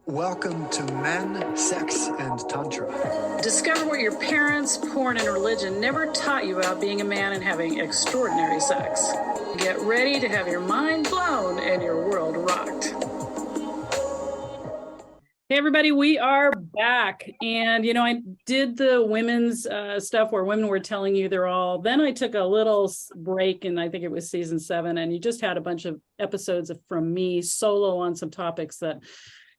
Welcome to Men, Sex, and Tantra. Discover what your parents, porn, and religion never taught you about being a man and having extraordinary sex. Get ready to have your mind blown and your world rocked. Hey, everybody, we are back. And, I did the women's stuff where women were telling you they're all. Then I took a little break, and I think it was season 7. And you just had a bunch of episodes from me solo on some topics that,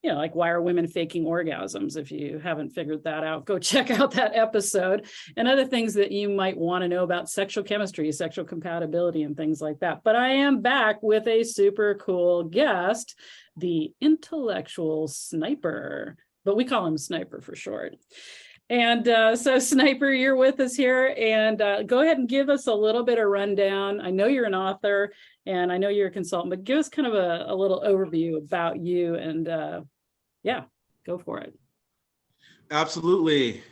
like why are women faking orgasms? If you haven't figured that out, go check out that episode, and other things that you might want to know about sexual chemistry, sexual compatibility, and things like that. But I am back with a super cool guest, the intellectual sniper, but we call him Sniper for short. And so Sniper, you're with us here, and go ahead and give us a little bit of rundown. I know you're an author and I know you're a consultant, but give us kind of a little overview about you, and yeah, go for it. Absolutely.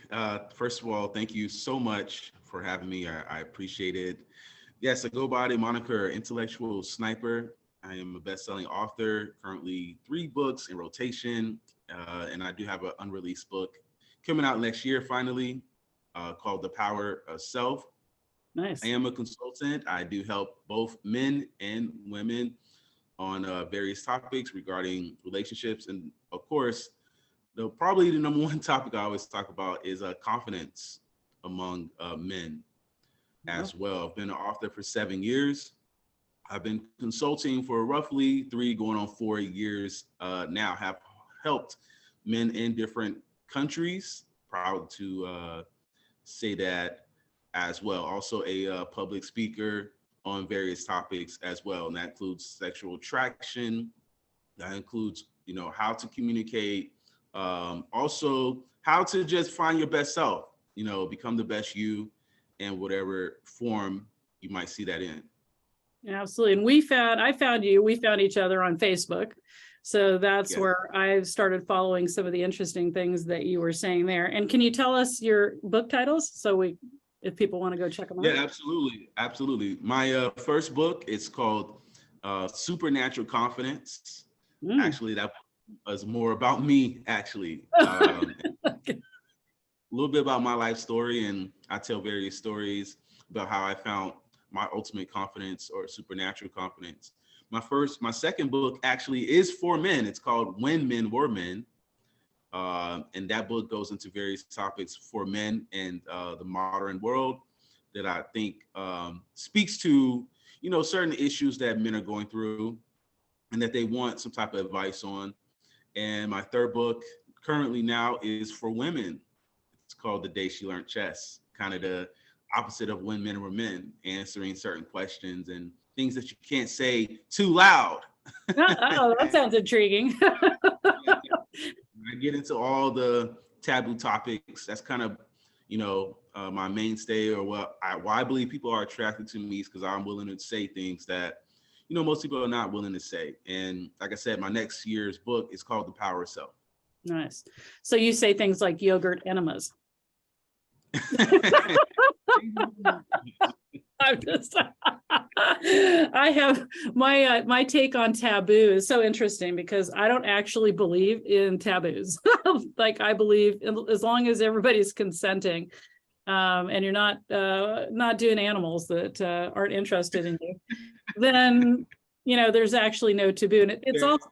First of all, thank you so much for having me. I appreciate it. Yes, I go by the moniker Intellectual Sniper. I am a best-selling author, currently 3 books in rotation, and I do have an unreleased book coming out next year, finally, called The Power of Self. Nice. I am a consultant. I do help both men and women on various topics regarding relationships. And of course, probably the number one topic I always talk about is confidence among men as well. I've been an author for 7 years. I've been consulting for roughly 3 going on 4 years now. Have helped men in different countries. Proud to say that as well. Also a public speaker on various topics as well. And that includes sexual attraction. That includes, how to communicate. Also how to just find your best self, become the best you in whatever form you might see that in. Absolutely. And I found you, we found each other on Facebook. So that's where I've started following some of the interesting things that you were saying there. And can you tell us your book titles if people want to go check them out? Yeah, absolutely. Absolutely. My first book, it's called Supernatural Confidence. Actually, that was more about me, actually. Okay. A little bit about my life story, and I tell various stories about how I found my ultimate confidence or supernatural confidence. My second book actually is for men. It's called When Men Were Men. And that book goes into various topics for men and the modern world that I think speaks to, certain issues that men are going through and that they want some type of advice on. And my third book currently now is for women. It's called The Day She Learned Chess, kind of the opposite of When Men Were Men, answering certain questions and things that you can't say too loud. Oh, that sounds intriguing. I get into all the taboo topics. That's kind of, my mainstay, or why I believe people are attracted to me, is because I'm willing to say things that, most people are not willing to say. And like I said, my next year's book is called The Power of Self. Nice. So you say things like yogurt enemas. I have my take on taboo is so interesting because I don't actually believe in taboos. Like I believe as long as everybody's consenting, and you're not doing animals that aren't interested in you, then there's actually no taboo. And it's also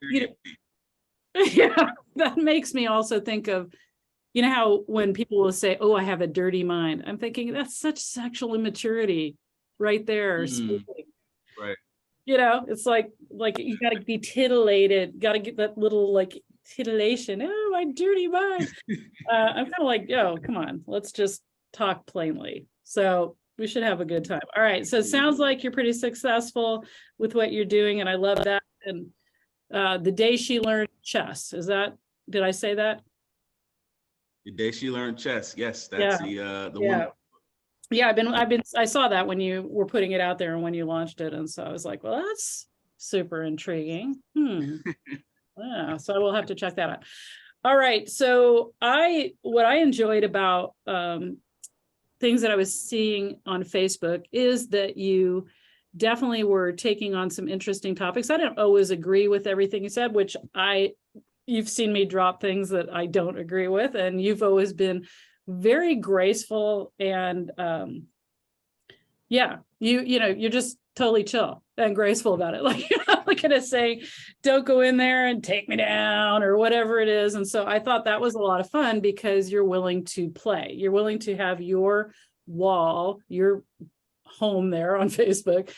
yeah, that makes me also think of how when people will say, "Oh, I have a dirty mind," I'm thinking that's such sexual immaturity right there. Right. It's like you got to be titillated, got to get that little titillation. Oh, my dirty mind. I'm kind of like, yo, come on, let's just talk plainly. So we should have a good time. All right. So it sounds like you're pretty successful with what you're doing, and I love that. And The Day She Learned Chess. Did I say that? The Day She Learned Chess. Yes, that's the one. Yeah, I saw that when you were putting it out there and when you launched it. And so I was like, well, that's super intriguing. Yeah, so I will have to check that out. All right. So what I enjoyed about things that I was seeing on Facebook is that you definitely were taking on some interesting topics. I don't always agree with everything you said, which I you've seen me drop things that I don't agree with, and you've always been very graceful and yeah, you're just totally chill and graceful about it. Like you're not like gonna say, don't go in there and take me down or whatever it is. And so I thought that was a lot of fun because you're willing to play. You're willing to have your wall, your home there on Facebook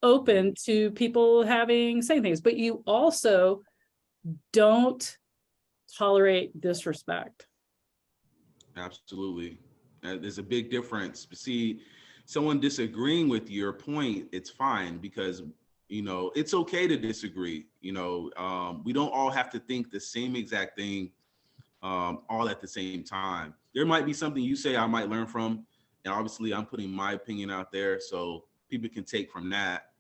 open to people saying things, but you also don't tolerate disrespect. Absolutely. There's a big difference. See, someone disagreeing with your point, it's fine because, it's okay to disagree. We don't all have to think the same exact thing all at the same time. There might be something you say I might learn from, and obviously I'm putting my opinion out there so people can take from that.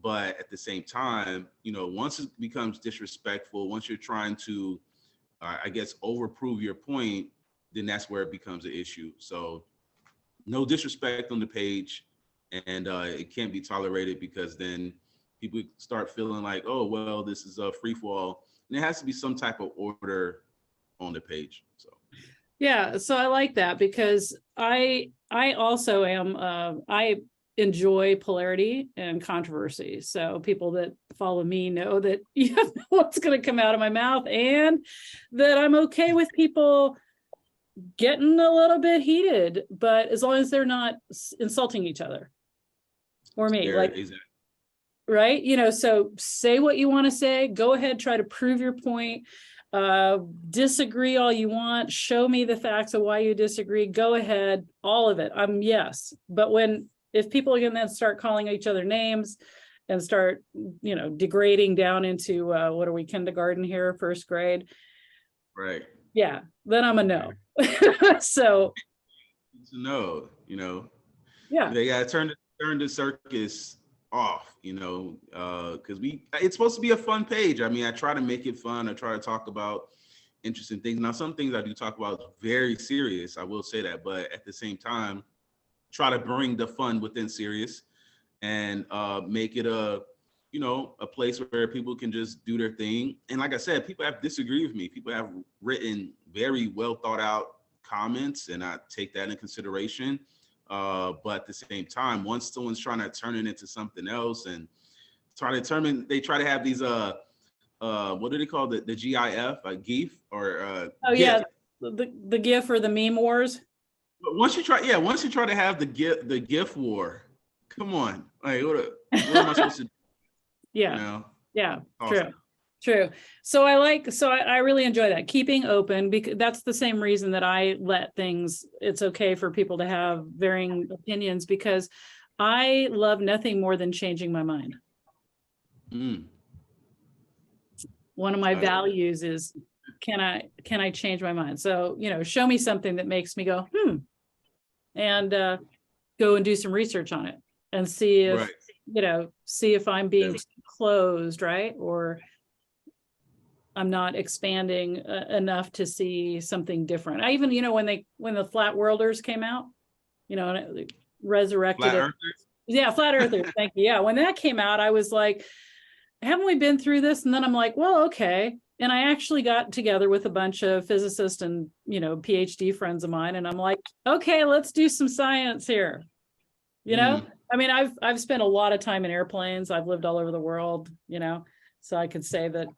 But at the same time, once it becomes disrespectful, once you're trying to, I guess, overprove your point, then that's where it becomes an issue. So no disrespect on the page, and it can't be tolerated because then people start feeling like, oh, well, this is a free for all. And there has to be some type of order on the page. So yeah, so I like that because I also am I enjoy polarity and controversy. So people that follow me know that you know what's going to come out of my mouth, and that I'm okay with people getting a little bit heated, but as long as they're not insulting each other or me, exactly. Right? So say what you want to say, go ahead, try to prove your point, disagree all you want, show me the facts of why you disagree, go ahead, all of it. Yes. But if people are going to start calling each other names and start, degrading down into, what are we, kindergarten here, first grade? Right. Yeah, then I'm a no. So no, yeah, they gotta turn the circus off, because it's supposed to be a fun page. I mean, I try to make it fun. I try to talk about interesting things. Now, some things I do talk about very serious, I will say that, but at the same time, try to bring the fun within serious and make it a place where people can just do their thing. And like I said, people have disagreed with me. People have written very well thought out comments, and I take that in consideration. But at the same time, once someone's trying to turn it into something else and they try to have these what do they call the GIF, GIF or oh GIF. Yeah, the GIF or the meme wars. But once you try to have the GIF war, come on, like what am I supposed to do? Yeah. Yeah. Awesome. True. So I really enjoy that, keeping open, because that's the same reason that I let things, it's okay for people to have varying opinions, because I love nothing more than changing my mind. One of my values is, can I change my mind? So, show me something that makes me go, and go and do some research on it and see if, see if I'm being closed, right? Or I'm not expanding enough to see something different. I even, when the flat worlders came out, and it resurrected flat it. Earthers? Yeah, flat earthers. Thank you. Yeah, when that came out, I was like, haven't we been through this? And then I'm like, well, okay. And I actually got together with a bunch of physicists and, PhD friends of mine. And I'm like, okay, let's do some science here. I mean, I've spent a lot of time in airplanes. I've lived all over the world, so I could say that,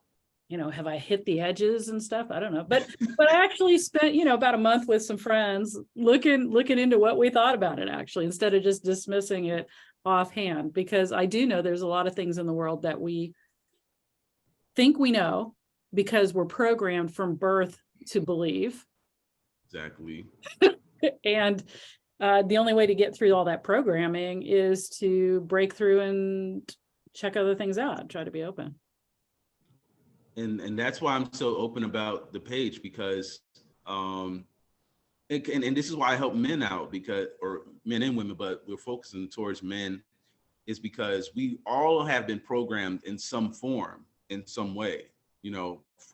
have I hit the edges and stuff? I don't know. But I actually spent, about a month with some friends looking into what we thought about it, actually, instead of just dismissing it offhand, because I do know there's a lot of things in the world that we think we know because we're programmed from birth to believe. Exactly. And the only way to get through all that programming is to break through and check other things out, try to be open. And that's why I'm so open about the page, because and this is why I help men out, or men and women, but we're focusing towards men, is because we all have been programmed in some form, in some way,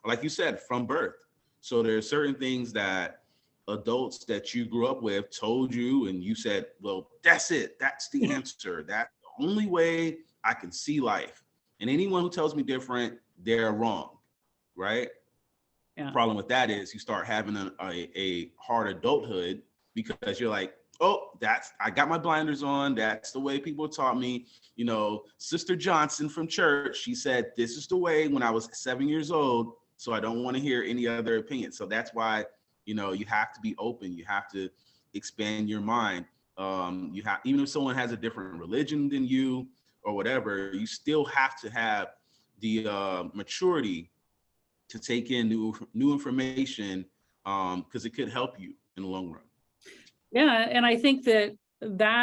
like you said, from birth. So there are certain things that adults that you grew up with told you, and you said, well, that's it. That's the answer. That's the only way I can see life. And anyone who tells me different, they're wrong, right? Yeah. The problem with that is you start having a hard adulthood because you're like, oh, I got my blinders on. That's the way people taught me. You know, Sister Johnson from church, she said, this is the way when I was 7 years old. So I don't want to hear any other opinion. So that's why, you know, you have to be open. You have to expand your mind. You have, even if someone has a different religion than you or whatever, you still have to have the maturity to take in new information, because it could help you in the long run. Yeah, and I think that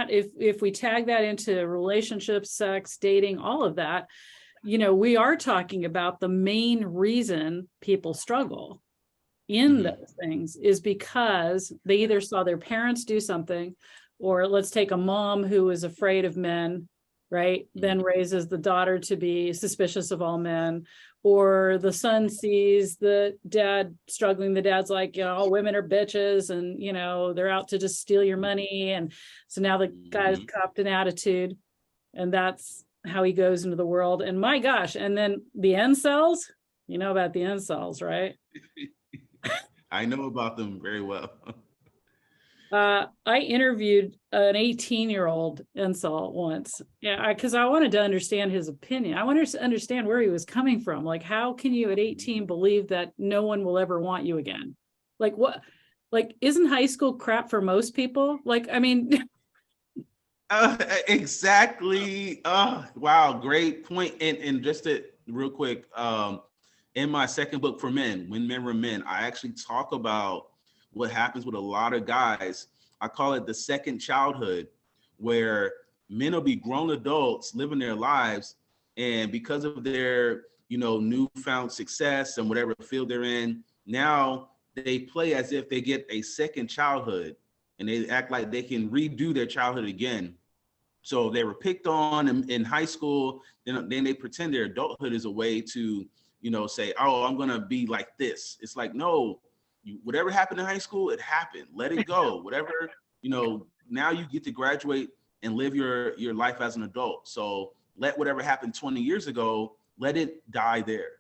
if we tag that into relationships, sex, dating, all of that, you know, we are talking about the main reason people struggle in those things is because they either saw their parents do something, or let's take a mom who is afraid of men, right? Then raises the daughter to be suspicious of all men, or the son sees the dad struggling. The dad's like, you know, all women are bitches and, you know, they're out to just steal your money. And so now the guy's copped an attitude, and that's how he goes into the world. And my gosh, and then the incels, you know about the incels, right? I know about them very well. I interviewed an 18-year-old incel once, yeah, because I wanted to understand his opinion. I wanted to understand where he was coming from. Like, how can you at 18 believe that no one will ever want you again? Like, what? Like, isn't high school crap for most people? Like, I mean, exactly. Wow, great point. And just to real quick, in my second book for men, When Men Were Men, I actually talk about what happens with a lot of guys. I call it the second childhood, where men will be grown adults living their lives, and because of their, you know, newfound success and whatever field they're in, now they play as if they get a second childhood, and they act like they can redo their childhood again. So they were picked on in high school, then they pretend their adulthood is a way to, you know, say, oh, I'm gonna be like this. It's like, no, whatever happened in high school, it happened. Let it go. Whatever, you know, now you get to graduate and live your life as an adult. So let whatever happened 20 years ago, let it die there.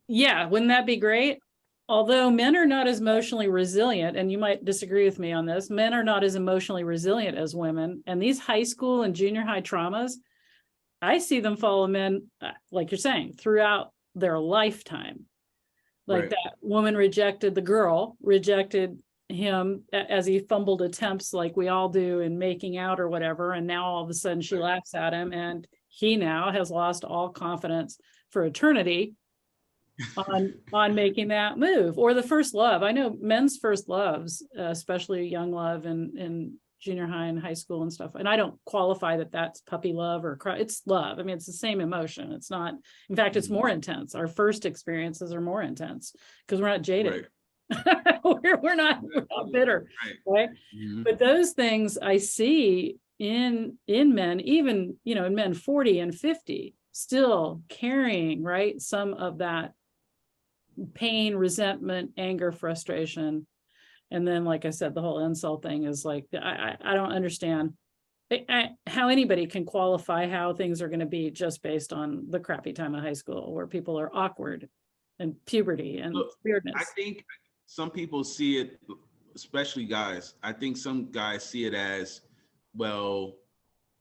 yeah, wouldn't that be great? Although men are not as emotionally resilient, and you might disagree with me on this, men are not as emotionally resilient as women. And these high school and junior high traumas, I see them follow men, like you're saying, throughout their lifetime. Like Right. that woman rejected him as he fumbled attempts like we all do in making out or whatever. And now all of a sudden she laughs at him, and he now has lost all confidence for eternity on making that move. Or the first love. I know men's first loves, especially young love in junior high and high school and stuff. And I don't qualify that that's puppy love or cry. It's love. I mean, it's the same emotion. It's not, in fact, it's more intense. Our first experiences are more intense because we're not jaded. Right. we're not bitter. Right. But those things I see in men, even, you know, in men 40 and 50, still carrying, right, some of that pain, resentment, anger, frustration. And then, like I said, the whole incel thing is like, I don't understand how anybody can qualify how things are going to be just based on the crappy time of high school where people are awkward and puberty and weirdness. I think some people see it, especially guys. I think some guys see it as, well,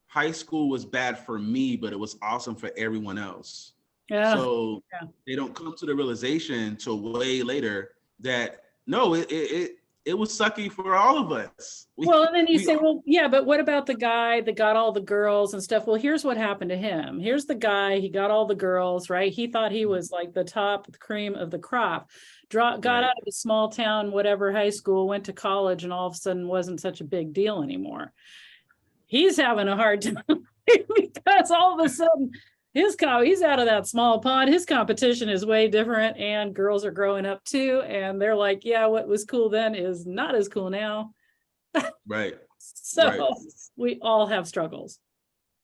high school was bad for me, but it was awesome for everyone else. Yeah. So they don't come to the realization until way later that no, it was sucky for all of us. Well, and then you say, well, yeah, but what about the guy that got all the girls and stuff? Well, here's what happened to him. Here's the guy, he got all the girls, right? He thought he was like the top cream of the crop. Got out of a small town, whatever, high school, went to college, and all of a sudden wasn't such a big deal anymore. He's having a hard time because all of a sudden he's out of that small pond. His competition is way different, and girls are growing up too. And they're like, yeah, what was cool then is not as cool now. Right. So we all have struggles.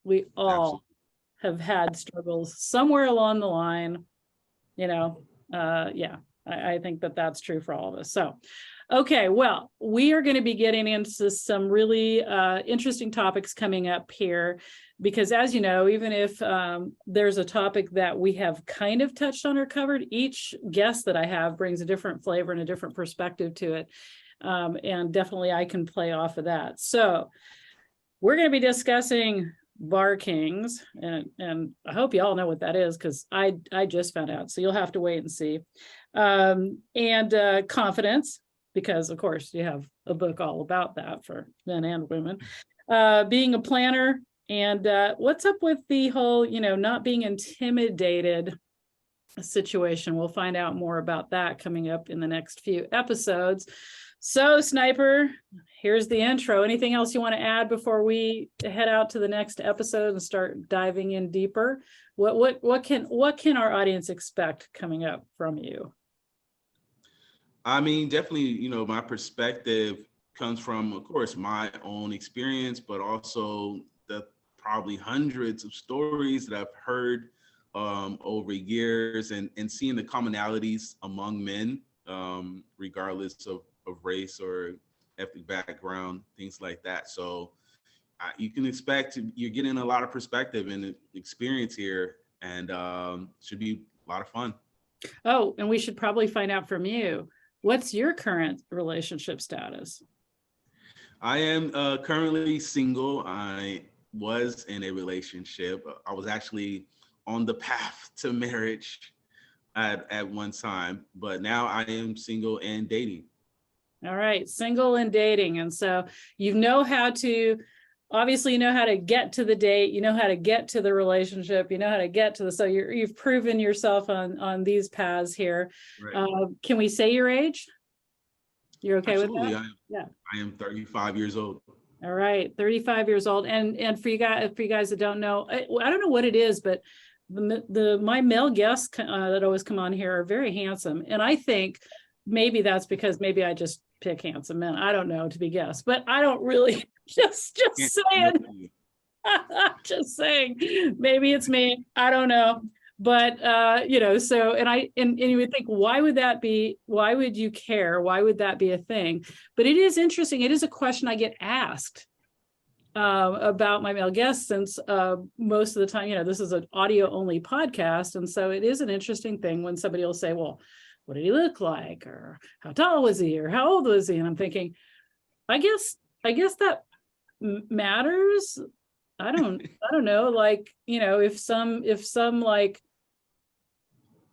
We all have had struggles somewhere along the line, you know. Yeah. I think that that's true for all of us. So, okay, well, we are going to be getting into some really interesting topics coming up here, because as you know, even if there's a topic that we have kind of touched on or covered, each guest that I have brings a different flavor and a different perspective to it. And definitely I can play off of that. So we're going to be discussing bar kings, and I hope you all know what that is, because I just found out, so you'll have to wait and see. And confidence, because of course you have a book all about that for men and women. Being a planner, and what's up with the whole, not being intimidated situation. We'll find out more about that coming up in the next few episodes. So, Sniper, here's the intro. Anything else you want to add before we head out to the next episode and start diving in deeper? What can our audience expect coming up from you? I mean, definitely, my perspective comes from, of course, my own experience, but also the probably hundreds of stories that I've heard over years, and seeing the commonalities among men, regardless of race or ethnic background, things like that. So you can expect you're getting a lot of perspective and experience here, and should be a lot of fun. Oh, and we should probably find out from you, what's your current relationship status? I am currently single. I was in a relationship. I was actually on the path to marriage at one time, but now I am single and dating. All right, single and dating. And so obviously you know how to get to the date, you know how to get to the relationship, you know how to get to so you've proven yourself on these paths here. Right. Can we say your age? You're okay Absolutely. with that? I am 35 years old. All right, 35 years old. And for you guys that don't know, I don't know what it is, but my male guests that always come on here are very handsome. And I think maybe that's because maybe I just pick handsome men. I don't know, to be guessed, but I don't really just saying. Just saying. Maybe it's me. I don't know. But so and you would think, why would that be? Why would you care? Why would that be a thing? But it is interesting. It is a question I get asked about my male guests, since most of the time, this is an audio only podcast. And so it is an interesting thing when somebody will say, well, what did he look like? Or how tall was he? Or how old was he? And I'm thinking, I guess that matters. I don't know. Like, if some like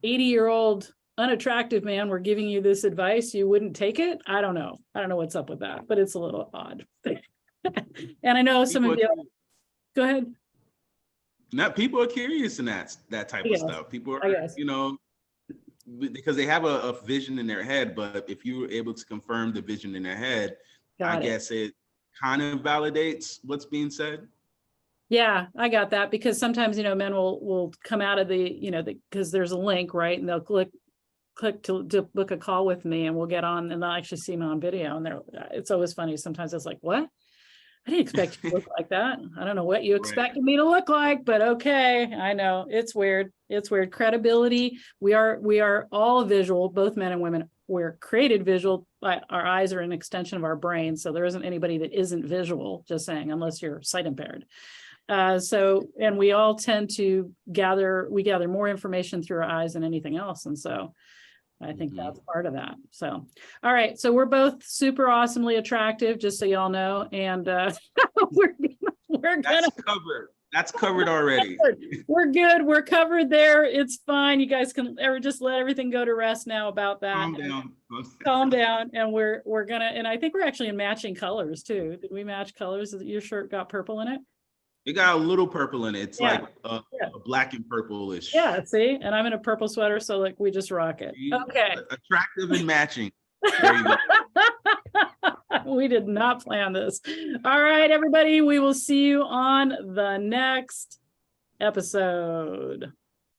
80-year-old unattractive man were giving you this advice, you wouldn't take it. I don't know what's up with that, but it's a little odd. And I know some of you. Go ahead. Now, people are curious in that type of stuff. People are, because they have a vision in their head, but if you were able to confirm the vision in their head, I guess it kind of validates what's being said. Yeah, I got that, because sometimes, men will come out of because there's a link, right? And they'll click to book a call with me, and we'll get on, and they'll actually see me on video. And it's always funny. Sometimes it's like, what? I didn't expect you to look like that. I don't know what you expected me to look like, but okay. I know it's weird. It's weird. Credibility. We are all visual, both men and women. We're created visual. Our eyes are an extension of our brain. So there isn't anybody that isn't visual, just saying, unless you're sight impaired. And we all tend to gather more information through our eyes than anything else. And so I think that's part of that. So, all right. So we're both super awesomely attractive, just so y'all know. And we're gonna covered. That's covered already. We're good. We're covered there. It's fine. You guys can just let everything go to rest now about that. Calm down. And we're gonna, and I think we're actually in matching colors too. Did we match colors? Your shirt got purple in it? It got a little purple in it. It's like a black and purple-ish. Yeah, see? And I'm in a purple sweater, so like we just rock it. Okay. Attractive and matching. There you go. We did not plan this. All right, everybody. We will see you on the next episode.